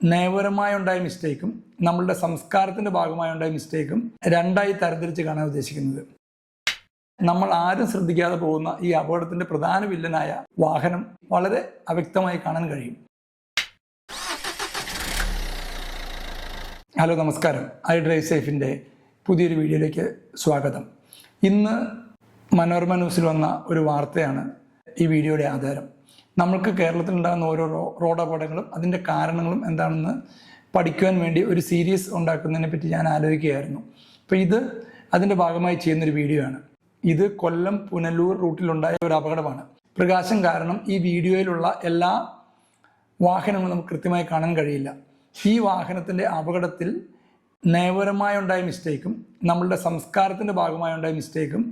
നയപരമായി ഉണ്ടായ മിസ്റ്റേക്കും നമ്മളുടെ സംസ്കാരത്തിൻ്റെ ഭാഗമായി ഉണ്ടായ മിസ്റ്റേക്കും രണ്ടായി തരംതിരിച്ച് കാണാൻ ഉദ്ദേശിക്കുന്നത്. നമ്മൾ ആരും ശ്രദ്ധിക്കാതെ പോകുന്ന ഈ അപകടത്തിൻ്റെ പ്രധാന വില്ലനായ വാഹനം വളരെ അവ്യക്തമായി കാണാൻ കഴിയും. ഹലോ, നമസ്കാരം. ഐ ഡ്രൈവ് സേഫിൻ്റെ പുതിയൊരു വീഡിയോയിലേക്ക് സ്വാഗതം. ഇന്ന് മനോരമ ന്യൂസിൽ വന്ന ഒരു വാർത്തയാണ് ഈ വീഡിയോയുടെ ആധാരം. നമ്മൾക്ക് കേരളത്തിലുണ്ടാകുന്ന ഓരോ റോഡ് അപകടങ്ങളും അതിൻ്റെ കാരണങ്ങളും എന്താണെന്ന് പഠിക്കുവാൻ വേണ്ടി ഒരു സീരീസ് ഉണ്ടാക്കുന്നതിനെ പറ്റി ഞാൻ ആലോചിക്കുകയായിരുന്നു. അപ്പോൾ ഇത് അതിൻ്റെ ഭാഗമായി ചെയ്യുന്നൊരു വീഡിയോ ആണ്. ഇത് കൊല്ലം പുനലൂർ റൂട്ടിലുണ്ടായ ഒരു അപകടമാണ്. പ്രകാശം കാരണം ഈ വീഡിയോയിലുള്ള എല്ലാ വാഹനങ്ങളും നമുക്ക് കൃത്യമായി കാണാൻ കഴിയില്ല. ഈ വാഹനത്തിൻ്റെ അപകടത്തിൽ നയപരമായി ഉണ്ടായ മിസ്റ്റേക്കും നമ്മളുടെ സംസ്കാരത്തിൻ്റെ ഭാഗമായി ഉണ്ടായ മിസ്റ്റേക്കും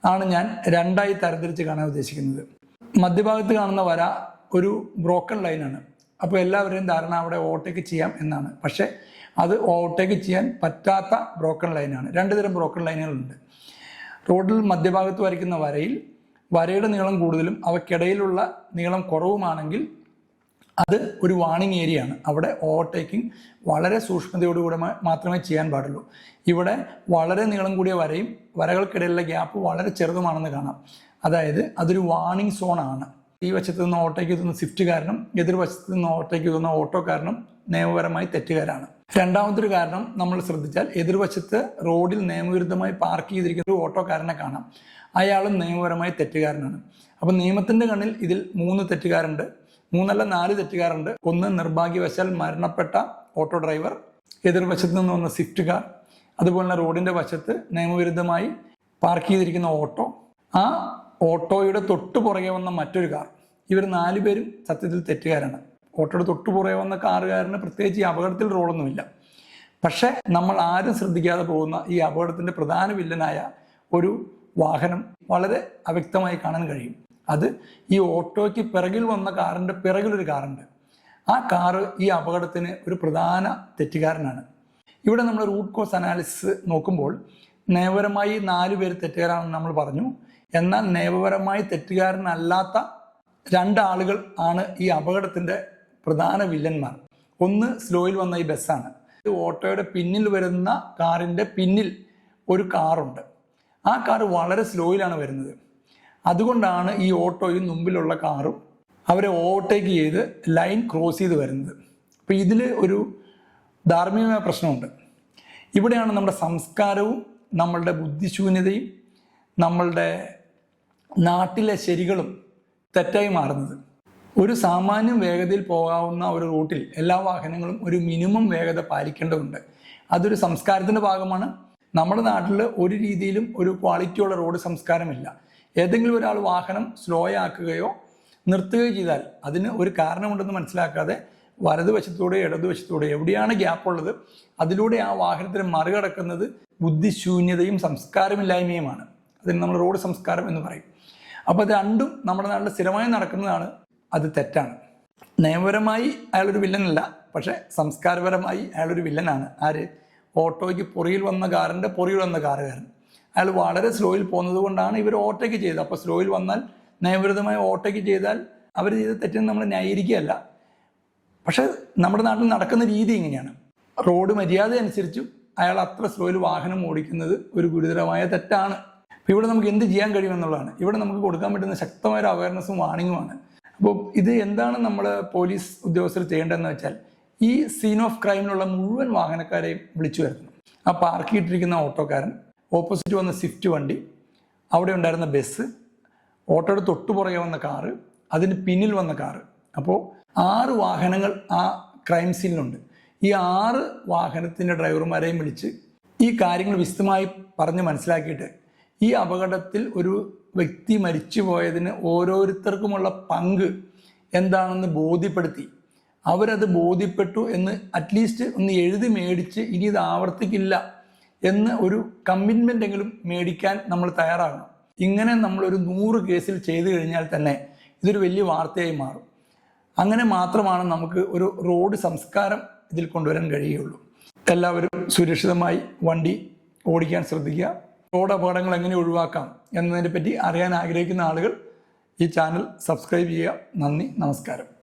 ആണ് ഞാൻ രണ്ടായി തരംതിരിച്ച് കാണാൻ ഉദ്ദേശിക്കുന്നത്. മധ്യഭാഗത്ത് കാണുന്ന വര ഒരു ബ്രോക്കൺ ലൈനാണ്. അപ്പോൾ എല്ലാവരുടെയും ധാരണ അവിടെ ഓവർടേക്ക് ചെയ്യാം എന്നാണ്. പക്ഷേ അത് ഓവർടേക്ക് ചെയ്യാൻ പറ്റാത്ത ബ്രോക്കൺ ലൈനാണ്. രണ്ട് തരം ബ്രോക്കൺ ലൈനുകളുണ്ട്. റോഡിൽ മധ്യഭാഗത്ത് വരയ്ക്കുന്ന വരയുടെ നീളം കൂടുതലും അവയ്ക്കിടയിലുള്ള നീളം കുറവുമാണെങ്കിൽ അത് ഒരു വാണിംഗ് ഏരിയ ആണ്. അവിടെ ഓവർടേക്കിംഗ് വളരെ സൂക്ഷ്മതയോടുകൂടെ മാത്രമേ ചെയ്യാൻ പാടുള്ളൂ. ഇവിടെ വളരെ നീളം കൂടിയ വരയും വരകൾക്കിടയിലുള്ള ഗ്യാപ്പ് വളരെ ചെറുതുമാണെന്ന് കാണാം. അതായത് അതൊരു വാണിംഗ് സോണാണ്. ഈ വശത്ത് നിന്ന് ഓവർടേക്ക് എത്തുന്ന സ്വിഫ്റ്റ് കാരണം, എതിർവശത്ത് നിന്ന് ഓവർടേക്ക് എത്തുന്ന ഓട്ടോ കാരണം നിയമപരമായി തെറ്റുകാരാണ്. രണ്ടാമതൊരു കാരണം നമ്മൾ ശ്രദ്ധിച്ചാൽ എതിർവശത്ത് റോഡിൽ നിയമവിരുദ്ധമായി പാർക്ക് ചെയ്തിരിക്കുന്ന ഒരു ഓട്ടോക്കാരനെ കാണാം. അയാളും നിയമപരമായി തെറ്റുകാരനാണ്. അപ്പം നിയമത്തിൻ്റെ കണ്ണിൽ ഇതിൽ 3 തെറ്റുകാരുണ്ട്. 4 തെറ്റുകാരുണ്ട്. ഒന്ന് നിർഭാഗ്യവശാൽ മരണപ്പെട്ട ഓട്ടോ ഡ്രൈവർ, എതിർവശത്ത് നിന്ന് വന്ന സ്വിഫ്റ്റ് കാർ, അതുപോലെ റോഡിൻ്റെ വശത്ത് നിയമവിരുദ്ധമായി പാർക്ക് ചെയ്തിരിക്കുന്ന ഓട്ടോ, ആ ഓട്ടോയുടെ തൊട്ടു പുറകെ വന്ന മറ്റൊരു കാർ. ഇവർ 4 പേരും സത്യത്തിൽ തെറ്റുകാരാണ്. ഓട്ടോയുടെ തൊട്ടു പുറകെ വന്ന കാറുകാരന് പ്രത്യേകിച്ച് ഈ അപകടത്തിൽ റോളൊന്നുമില്ല. പക്ഷേ നമ്മൾ ആരും ശ്രദ്ധിക്കാതെ പോകുന്ന ഈ അപകടത്തിൻ്റെ പ്രധാന വില്ലനായ ഒരു വാഹനം വളരെ അവ്യക്തമായി കാണാൻ കഴിയും. അത് ഈ ഓട്ടോയ്ക്ക് പിറകിൽ വന്ന കാറിൻ്റെ പിറകിലൊരു കാറുണ്ട്. ആ കാറ് ഈ അപകടത്തിന് ഒരു പ്രധാന തെറ്റുകാരനാണ്. ഇവിടെ നമ്മൾ റൂട്ട് കോസ് അനാലിസിസ് നോക്കുമ്പോൾ നയപരമായി 4 പേര് തെറ്റുകാരാണെന്ന് നമ്മൾ പറഞ്ഞു. എന്നാൽ നിയമപരമായി തെറ്റുകാരനല്ലാത്ത 2 ആളുകൾ ആണ് ഈ അപകടത്തിൻ്റെ പ്രധാന വില്ലന്മാർ. ഒന്ന് സ്ലോയിൽ വന്ന ഈ ബസ്സാണ്. ഓട്ടോയുടെ പിന്നിൽ വരുന്ന കാറിൻ്റെ പിന്നിൽ ഒരു കാറുണ്ട്. ആ കാറ് വളരെ സ്ലോയിലാണ് വരുന്നത്. അതുകൊണ്ടാണ് ഈ ഓട്ടോയും മുമ്പിലുള്ള കാറും അവരെ ഓവർടേക്ക് ചെയ്ത് ലൈൻ ക്രോസ് ചെയ്ത് വരുന്നത്. അപ്പോൾ ഇതിൽ ഒരു ധാർമ്മികമായ പ്രശ്നമുണ്ട്. ഇവിടെയാണ് നമ്മുടെ സംസ്കാരവും നമ്മളുടെ ബുദ്ധിശൂന്യതയും നമ്മളുടെ നാട്ടിലെ ശരികളും തെറ്റായി മാറുന്നത്. ഒരു സാമാന്യം വേഗതയിൽ പോകാവുന്ന ഒരു റൂട്ടിൽ എല്ലാ വാഹനങ്ങളും ഒരു മിനിമം വേഗത പാലിക്കേണ്ടതുണ്ട്. അതൊരു സംസ്കാരത്തിൻ്റെ ഭാഗമാണ്. നമ്മുടെ നാട്ടിൽ ഒരു രീതിയിലും ഒരു ക്വാളിറ്റിയുള്ള റോഡ് സംസ്കാരമില്ല. ഏതെങ്കിലും ഒരാൾ വാഹനം സ്ലോ ആക്കുകയോ നിർത്തുകയോ ചെയ്താൽ അതിന് ഒരു കാരണമുണ്ടെന്ന് മനസ്സിലാക്കാതെ വലതുവശത്തൂടെ ഇടതുവശത്തൂടെ എവിടെയാണ് ഗ്യാപ്പ് ഉള്ളത് അതിലൂടെ ആ വാഹനത്തിന് മറികടക്കുന്നത് ബുദ്ധിശൂന്യതയും സംസ്കാരമില്ലായ്മയുമാണ്. അതിന് നമ്മൾ റോഡ് സംസ്കാരം എന്ന് പറയും. അപ്പോൾ അത് രണ്ടും നമ്മുടെ നാട്ടിൽ സ്ഥിരമായി നടക്കുന്നതാണ്. അത് തെറ്റാണ്. നിയമപരമായി അയാളൊരു വില്ലനല്ല, പക്ഷേ സംസ്കാരപരമായി അയാളൊരു വില്ലനാണ്. ആര്? ഓട്ടോയ്ക്ക് പുറകിൽ വന്ന കാറിൻ്റെ പുറകിൽ വന്ന കാറുകാരൻ. അയാൾ വളരെ സ്ലോയിൽ പോകുന്നത് കൊണ്ടാണ് ഇവർ ഓവർടേക്ക് ചെയ്തത്. അപ്പോൾ സ്ലോയിൽ വന്നാൽ നിയമവിരുദ്ധമായി ഓവർടേക്ക് ചെയ്താൽ അവർ ചെയ്ത തെറ്റിന് നമ്മൾ ന്യായീകരിക്കുകയല്ല. പക്ഷേ നമ്മുടെ നാട്ടിൽ നടക്കുന്ന രീതി ഇങ്ങനെയാണ്. റോഡ് മര്യാദ അനുസരിച്ചും അയാൾ അത്ര സ്ലോയിൽ വാഹനം ഓടിക്കുന്നത് ഒരു ഗുരുതരമായ തെറ്റാണ്. അപ്പോൾ ഇവിടെ നമുക്ക് എന്ത് ചെയ്യാൻ കഴിയുമെന്നുള്ളതാണ്. ഇവിടെ നമുക്ക് കൊടുക്കാൻ പറ്റുന്ന ശക്തമായ ഒരു അവയർനെസ്സും വാണിങ്ങുമാണ്. അപ്പോൾ ഇത് എന്താണ് നമ്മൾ പോലീസ് ഉദ്യോഗസ്ഥർ ചെയ്യേണ്ടതെന്ന് വെച്ചാൽ ഈ സീൻ ഓഫ് ക്രൈമിലുള്ള മുഴുവൻ വാഹനക്കാരെയും വിളിച്ചു വരുത്തണം. ആ പാർക്ക് ചെയ്തിട്ടിരിക്കുന്ന ഓട്ടോക്കാരൻ, ഓപ്പോസിറ്റ് വന്ന സ്വിഫ്റ്റ് വണ്ടി, അവിടെ ഉണ്ടായിരുന്ന ബസ്, ഓട്ടോയുടെ തൊട്ടുപുറകെ വന്ന കാറ്, അതിന് പിന്നിൽ വന്ന കാറ്. അപ്പോൾ 6 വാഹനങ്ങൾ ആ ക്രൈം സീനിലുണ്ട്. ഈ 6 വാഹനത്തിൻ്റെ ഡ്രൈവർമാരെയും വിളിച്ച് ഈ കാര്യങ്ങൾ വിശദമായി പറഞ്ഞ് മനസ്സിലാക്കിയിട്ട് ഈ അപകടത്തിൽ ഒരു വ്യക്തി മരിച്ചു പോയതിന് ഓരോരുത്തർക്കുമുള്ള പങ്ക് എന്താണെന്ന് ബോധ്യപ്പെടുത്തി അവരത് ബോധ്യപ്പെട്ടു എന്ന് അറ്റ്ലീസ്റ്റ് ഒന്ന് എഴുതി മേടിച്ച് ഇനി ഇത് ആവർത്തിക്കില്ല എന്ന് ഒരു കമ്മിറ്റ്മെൻ്റ് എങ്കിലും മേടിക്കാൻ നമ്മൾ തയ്യാറാകണം. ഇങ്ങനെ നമ്മളൊരു 100 കേസിൽ ചെയ്തു കഴിഞ്ഞാൽ തന്നെ ഇതൊരു വലിയ വാർത്തയായി മാറും. അങ്ങനെ മാത്രമാണ് നമുക്ക് ഒരു റോഡ് സംസ്കാരം ഇതിൽ കൊണ്ടുവരാൻ കഴിയുള്ളൂ. എല്ലാവരും സുരക്ഷിതമായി വണ്ടി ഓടിക്കാൻ ശ്രദ്ധിക്കുക. റോഡ് അപകടങ്ങൾ എങ്ങനെ ഒഴിവാക്കാം എന്നതിനെ പറ്റി അറിയാൻ ആഗ്രഹിക്കുന്ന ആളുകൾ ഈ ചാനൽ സബ്സ്ക്രൈബ് ചെയ്യുക. നന്ദി, നമസ്കാരം.